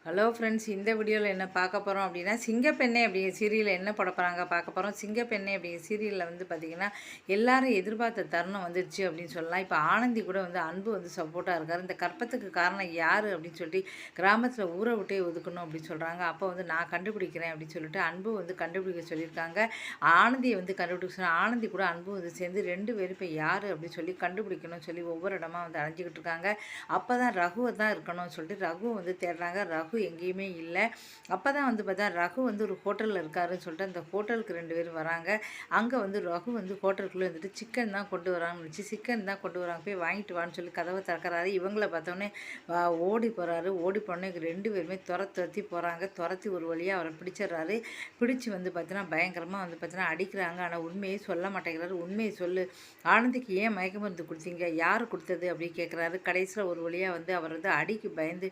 Hello friends, இந்த வீடியோவில் என்ன பார்க்க போகிறோம் அப்படின்னா, சிங்கப்பெண்ணே அப்படிங்கிற சீரியலில் என்ன போட போகிறாங்க பார்க்க போகிறோம். சிங்கப்பெண்ணே அப்படிங்கிற சீரியலில் வந்து பார்த்திங்கன்னா, எல்லாரும் எதிர்பார்த்த தருணம் வந்துடுச்சு அப்படின்னு சொல்லலாம். இப்போ ஆனந்தி கூட வந்து அன்பு வந்து சப்போர்ட்டாக இருக்கார். இந்த கற்பத்துக்கு காரணம் யார் அப்படின்னு சொல்லிட்டு கிராமத்தில் ஊரை விட்டே ஒதுக்கணும் அப்படின்னு சொல்கிறாங்க. அப்போ வந்து நான் கண்டுபிடிக்கிறேன் அப்படின்னு சொல்லிட்டு அன்பு வந்து கண்டுபிடிக்க சொல்லியிருக்காங்க. ஆனந்தியை வந்து கண்டுபிடிக்க சொன்னால் ஆனந்தி கூட அன்பு வந்து சேர்ந்து 2 பேரும் இப்போ யார் அப்படின்னு சொல்லி கண்டுபிடிக்கணும்னு சொல்லி ஒவ்வொரு இடமா வந்து அலைஞ்சிக்கிட்டு இருக்காங்க. அப்போ தான் ரகுவை தான் இருக்கணும்னு சொல்லிட்டு ரகு வந்து தேடுறாங்க. ரகு எங்கேயுமே இல்லை. அப்போ தான் வந்து பார்த்தா ரகு வந்து ஒரு ஹோட்டலில் இருக்காருன்னு சொல்லிட்டு அந்த ஹோட்டலுக்கு 2 பேர் வராங்க. அங்கே வந்து ரகு வந்து ஹோட்டலுக்குள்ளே வந்துட்டு சிக்கன் தான் கொண்டு வராங்கன்னு நினச்சி சிக்கன் தான் கொண்டு வராங்க, போய் வாங்கிட்டு வான்னு சொல்லி கதவை திறக்கிறாரு. இவங்கள பார்த்தோன்னே ஓடி போகிறாரு. ஓடி போனே 2 பேருமே துரத்தி போகிறாங்க. துரத்தி ஒரு வழியாக அவரை பிடிச்சிடுறாரு. பிடிச்சி வந்து பார்த்தீங்கன்னா பயங்கரமாக வந்து பார்த்தீங்கன்னா அடிக்கிறாங்க. ஆனால் உண்மையை சொல்ல மாட்டேங்கிறாரு. உண்மையை சொல்லு, ஆனந்திக்கு ஏன் மயக்க மருந்து கொடுத்தீங்க, யார் கொடுத்தது அப்படின்னு கேட்குறாரு. கடைசியில் ஒரு வழியாக வந்து அவர் வந்து அடிக்கு பயந்து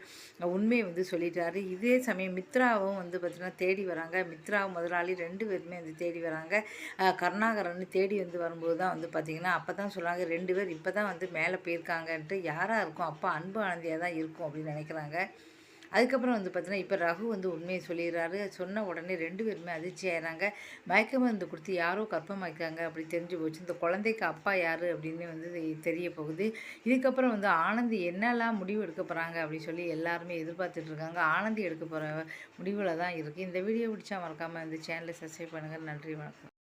உண்மையை வந்து சொல்லிட்டாரு. இதே சமயம் மித்ராவும் வந்து பார்த்திங்கன்னா தேடி வராங்க. மித்ராவும் முதலாளி 2 பேருமே வந்து தேடி வராங்க. கருணாகரன் தேடி வந்து வரும்போது தான் வந்து பார்த்திங்கன்னா அப்போ தான் சொல்கிறாங்க 2 பேர் இப்போ தான் வந்து மேலே போயிருக்காங்கன்ட்டு. யாராக இருக்கும், அப்போ அன்பு ஆனந்தியாக தான் இருக்கும் அப்படின்னு நினைக்கிறாங்க. அதுக்கப்புறம் வந்து பார்த்தீங்கன்னா இப்போ ரகு வந்து உண்மையை சொல்லிடுறாரு. சொன்ன உடனே 2 பேருமே அதிர்ச்சி ஆயிடுறாங்க. மயக்க மருந்து கொடுத்து யாரோ கர்ப்பமாக்கிட்டாங்க அப்படி தெரிஞ்சு போச்சு. இந்த குழந்தைக்கு அப்பா யார் அப்படின்னு வந்து தெரிய போகுது. இதுக்கப்புறம் வந்து ஆனந்தி என்னெல்லாம் முடிவு எடுக்க போகிறாங்க அப்படின்னு சொல்லி எல்லாருமே எதிர்பார்த்துட்டு இருக்காங்க. ஆனந்தி எடுக்க போகிற முடிவில் தான் இருக்குது. இந்த வீடியோ பிடிச்சா மறக்காமல் இந்த சேனலை சப்ஸ்கிரைப் பண்ணுங்கள். நன்றி, வணக்கம்.